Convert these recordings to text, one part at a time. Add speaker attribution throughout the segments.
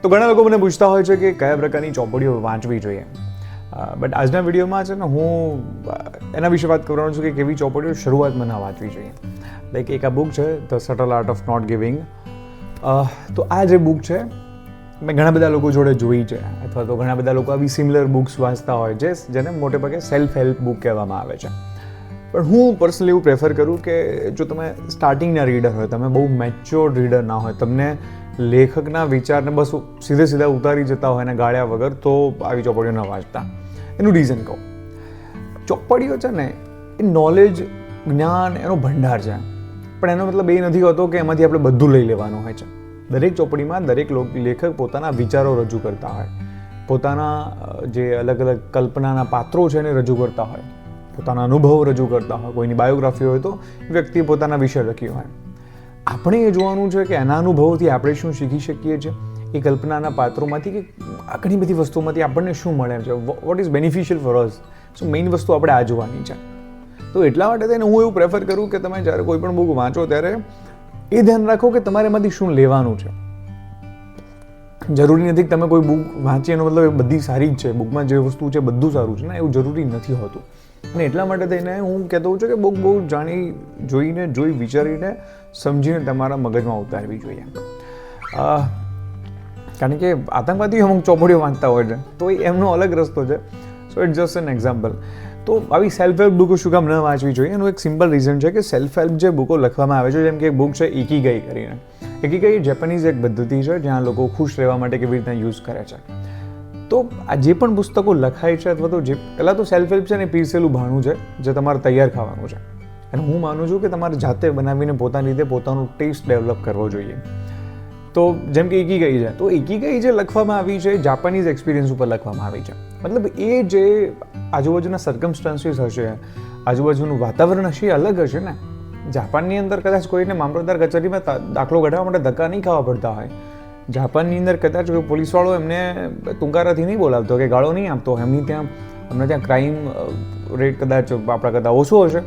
Speaker 1: તો ઘણા લોકો મને પૂછતા હોય છે કે કયા પ્રકારની ચોપડીઓ વાંચવી જોઈએ, બટ આજના વિડીયોમાં છે ને હું એના વિશે વાત કરવાનો છું કે કેવી ચોપડીઓ શરૂઆતમાં ના વાંચવી જોઈએ. લાઈક એક આ બુક છે the subtle art of not giving. તો આ જે બુક છે મેં ઘણા બધા લોકો જોડે જોઈ છે, અથવા તો ઘણા બધા લોકો આવી સિમિલર બુક્સ વાંચતા હોય છે જેને મોટે ભાગે સેલ્ફ હેલ્પ બુક કહેવામાં આવે છે. પણ હું પર્સનલી એવું પ્રેફર કરું કે જો તમે સ્ટાર્ટિંગના રીડર હોય, તમે બહુ મેચ્યોર રીડર ના હોય, તમને લેખકના વિચારને બસ સીધા ઉતારી જતા હોય અને ગાળ્યા વગર, તો આવી ચોપડીઓ ન વાંચતા. એનું રીઝન કહું. ચોપડીઓ છે ને એ નોલેજ, જ્ઞાન, એનો ભંડાર છે, પણ એનો મતલબ એ નથી હોતો કે એમાંથી આપણે બધું લઈ લેવાનું હોય છે. દરેક ચોપડીમાં દરેક લેખક પોતાના વિચારો રજૂ કરતા હોય, પોતાના જે અલગ અલગ કલ્પનાના પાત્રો છે એને રજૂ કરતા હોય, પોતાના અનુભવો રજૂ કરતા હોય. કોઈની બાયોગ્રાફી હોય તો વ્યક્તિએ પોતાના વિષય લખ્યું હોય. આપણે એ જોવાનું છે કે એના અનુભવોથી આપણે શું શીખી શકીએ છીએ, એ કલ્પનાના પાત્રોમાંથી કે આ ઘણી બધી વસ્તુઓમાંથી આપણને શું મળે છે, what is beneficial for us. So main વસ્તુ આપણે આ જોવાની છે. તો એટલા માટે થઈને હું એવું પ્રેફર કરું કે તમે જ્યારે કોઈ પણ બુક વાંચો ત્યારે એ ધ્યાન રાખો કે તમારે એમાંથી શું લેવાનું છે. જરૂરી નથી કે તમે કોઈ બુક વાંચી એનો મતલબ એ બધી સારી જ છે, બુકમાં જે વસ્તુ છે બધું સારું છે, ને એવું જરૂરી નથી હોતું. અને એટલા માટે થઈને હું કહેતો હોઉં છું કે બુક બહુ જોઈ વિચારીને સમજીને તમારા મગજમાં ઉતારવી જોઈએ. કારણ કે આતંકવાદીઓ અમુક ચોપડીઓ વાંચતા હોય છે, તો એમનો અલગ રસ્તો છે. So it's just an example. તો આવી સેલ્ફ હેલ્પ બુકો શું કામ ન વાંચવી જોઈએ? એનું એક સિમ્પલ રીઝન છે કે સેલ્ફ હેલ્પ જે બુકો લખવામાં આવે છે, જેમ કે એક બુક છે ઇકીગાઈ કરીને. ઇકીગાઈ જેપનીઝ એક પદ્ધતિ છે જ્યાં લોકો ખુશ રહેવા માટે કેવી રીતના યુઝ કરે છે. તો આ જે પણ પુસ્તકો લખાય છે, અથવા તો જે પહેલાં તો સેલ્ફ હેલ્પ છે ને પીરસેલું ભાણું છે જે તમારે તૈયાર ખાવાનું છે. અને હું માનું છું કે તમારે જાતે બનાવીને પોતાની રીતે પોતાનું ટેસ્ટ ડેવલપ કરવો જોઈએ. તો જેમ કે ઇકીગાઈ છે, તો ઇકીગાઈ જે લખવામાં આવી છે જાપાનીઝ એક્સપિરિયન્સ ઉપર લખવામાં આવી છે. મતલબ એ જે આજુબાજુના સર્કમસ્ટાન્સીસ હશે, આજુબાજુનું વાતાવરણ હશે, એ અલગ હશે ને. જાપાનની અંદર કદાચ કોઈને મામલતદાર કચેરીમાં દાખલો કઢાવવા માટે ધક્કા નહીં ખાવા પડતા હોય. જાપાનની અંદર કદાચ પોલીસવાળો એમને તુંકારાથી નહીં બોલાવતો કે ગાળો નહીં આપતો, એમની ત્યાં ક્રાઇમ રેટ કદાચ આપણા કરતાં ઓછો હશે.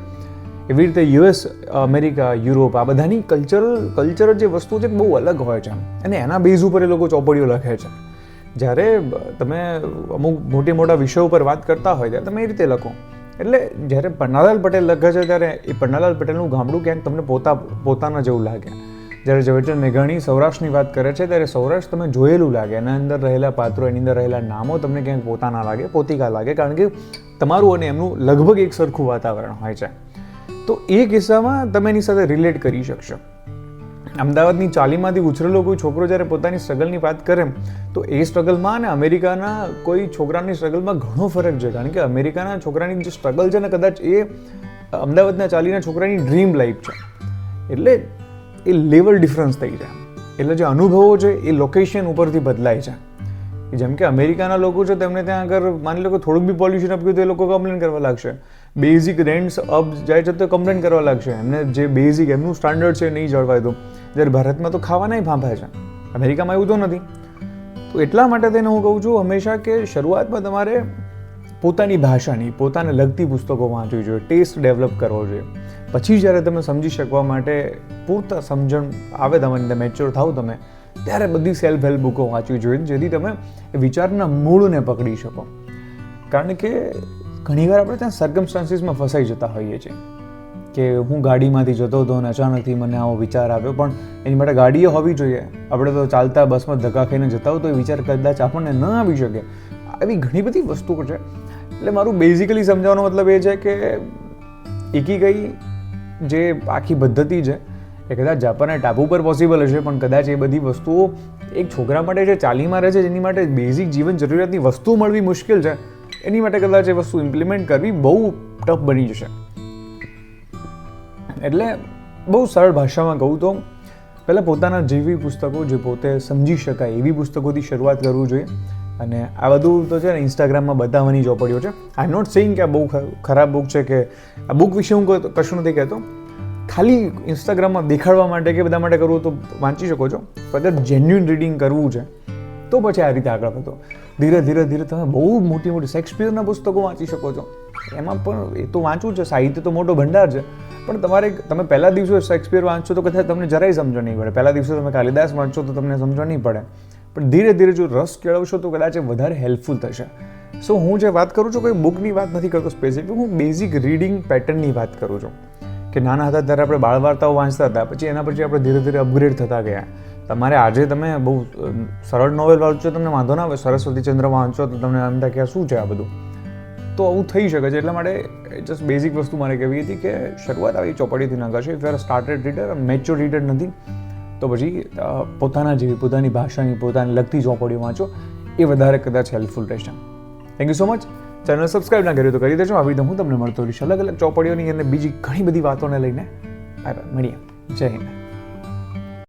Speaker 1: એવી રીતે યુએસ, અમેરિકા, યુરોપ, આ બધાની કલ્ચર જે વસ્તુ છે બહુ અલગ હોય છે, અને એના બેઝ ઉપર એ લોકો ચોપડીઓ લખે છે. જ્યારે તમે અમુક મોટા વિષયો ઉપર વાત કરતા હોય ત્યારે તમે એ રીતે લખો. એટલે જ્યારે પન્નાલાલ પટેલ લખે છે ત્યારે એ પન્નાલાલ પટેલનું ગામડું ક્યાંક તમને પોતાના જેવું લાગે. જ્યારે ઝવેરચંદ મેઘાણી સૌરાષ્ટ્રની વાત કરે છે ત્યારે સૌરાષ્ટ્ર તમે જોયેલું લાગે, એના અંદર રહેલા પાત્રો, એની અંદર રહેલા નામો તમને ક્યાંક પોતાના લાગે, પોતિકા લાગે, કારણ કે તમારું અને એમનું લગભગ એક સરખું વાતાવરણ હોય છે. તો એ કિસ્સામાં તમે એની સાથે રિલેટ કરી શકશો. અમદાવાદની ચાલીમાંથી ઉછરેલો કોઈ છોકરો જ્યારે પોતાની સ્ટ્રગલની વાત કરે તો એ સ્ટ્રગલમાં અને અમેરિકાના કોઈ છોકરાની સ્ટ્રગલમાં ઘણો ફરક છે. કારણ કે અમેરિકાના છોકરાની જે સ્ટ્રગલ છે ને કદાચ એ અમદાવાદના ચાલીના છોકરાની ડ્રીમ લાઈફ છે. એટલે એ લેવલ ડિફરન્સ થઈ જાય. એટલે જે અનુભવો છે એ લોકેશન ઉપરથી બદલાય છે. જેમ કે અમેરિકાના લોકો છે તેમને ત્યાં આગળ માની લો કે થોડુંક બી પોલ્યુશન અપ ગયું તો એ લોકો કમ્પ્લેન કરવા લાગશે. બેઝિક રેન્ટ્સ અપ જાય છે તો કમ્પ્લેન કરવા લાગશે. એમને જે બેઝિક એમનું સ્ટાન્ડર્ડ છે નહીં જળવાય તો. જ્યારે ભારતમાં તો ખાવાના ફાંફા છે, અમેરિકામાં એવું તો નથી. તો એટલા માટે થઈને હું કહું છું હંમેશા કે શરૂઆતમાં તમારે પોતાની ભાષાની, પોતાને લગતી પુસ્તકો વાંચવી જોઈએ, ટેસ્ટ ડેવલપ કરવો જોઈએ. પછી જ્યારે તમે સમજી શકવા માટે પૂરતા સમજણ આવે, તમને મેચ્યોર થાવ તમે, ત્યારે બધી સેલ્ફ હેલ્પ બુકો વાંચવી જોઈએ, જેથી તમે વિચારના મૂળને પકડી શકો. કારણ કે ઘણીવાર આપણે ત્યાં સર્કમસ્ટાન્સીસમાં ફસાઈ જતા હોઈએ છીએ કે હું ગાડીમાંથી જતો હતો અને અચાનકથી મને આવો વિચાર આવ્યો, પણ એની માટે ગાડીઓ હોવી જોઈએ. આપણે તો ચાલતા બસમાં ધક્કા ખાઈને જતા હોય તો એ વિચાર કદાચ આપણને ન આવી શકે. આવી ઘણી બધી વસ્તુઓ છે. એટલે મારું બેઝિકલી સમજાવવાનો મતલબ એ છે કે ઇકીગાઈ જે આખી પદ્ધતિ છે એ કદાચ જાપાનના ટાપુ પર પોસિબલ હશે, પણ કદાચ એ બધી વસ્તુઓ એક છોકરા માટે જે ચાલીમાં રહે છે, જેની માટે બેઝિક જીવન જરૂરિયાતની વસ્તુ મળવી મુશ્કેલ છે, એની માટે કદાચ એ વસ્તુ ઇમ્પ્લિમેન્ટ કરવી બહુ ટફ બની જશે. એટલે બહુ સરળ ભાષામાં કહું તો પહેલાં પોતાના જેવી પુસ્તકો જે પોતે સમજી શકાય એવી પુસ્તકોથી શરૂઆત કરવું જોઈએ. અને આ બધું તો છે ને ઇન્સ્ટાગ્રામમાં બતાવવાની ચોપડીઓ છે. આઈ એમ નોટ સેઇંગ કે આ બહુ ખરાબ બુક છે, કે આ બુક વિશે હું કશું નથી કહેતો. ખાલી ઇન્સ્ટાગ્રામમાં દેખાડવા માટે કે બધા માટે કરવું તો વાંચી શકો છો. અગર જેન્યુઇન રીડિંગ કરવું છે તો પછી આ રીતે આગળ વધો. ધીરે તમે બહુ મોટી શેક્સપિયરના પુસ્તકો વાંચી શકો છો. એમાં પણ એ તો વાંચવું છે, સાહિત્ય તો મોટો ભંડાર છે, પણ તમે પહેલા દિવસે શેક્સપિયર વાંચશો તો કદાચ તમને જરાય સમજણ નહીં પડે. પહેલા દિવસે તમે કાલિદાસ વાંચશો તો તમને સમજણ નહીં પડે. પણ ધીરે ધીરે જો રસ કેળવશો તો કદાચ એ વધારે હેલ્પફુલ થશે. સો હું જે વાત કરું છું કોઈ બુકની વાત નથી કરતો સ્પેસિફિક, હું બેઝિક રીડિંગ પેટર્નની વાત કરું છું કે નાના હતા ત્યારે આપણે બાળ વાર્તાઓ વાંચતા હતા, પછી એના પછી આપણે ધીરે ધીરે અપગ્રેડ થતા ગયા. તમારે આજે તમે બહુ સરળ નોવેલ વાંચો તમને વાંધો ના આવે, સરસ્વતીચંદ્ર વાંચો તો તમને એમ થાય કે શું છે આ બધું, તો આવું થઈ શકે છે. એટલા માટે જસ્ટ બેઝિક વસ્તુ મારે કહેવી હતી કે શરૂઆત આવી ચોપડીથી ના કરશો. If you are started reader, mature reader નથી તો પછી પોતાના જેવી પોતાની ભાષાની પોતાની લગતી ચોપડીઓ વાંચો, એ વધારે કદાચ હેલ્પફુલ રહેશે. Thank you so much. Channel subscribe ના કર્યું તો કરી દેજો. આવી રીતે હું તમને મળતો રહીશ અલગ અલગ ચોપડીઓની અને બીજી ઘણી બધી વાતોને લઈને. બાય બાય, મળીએ. જય હિન્દ.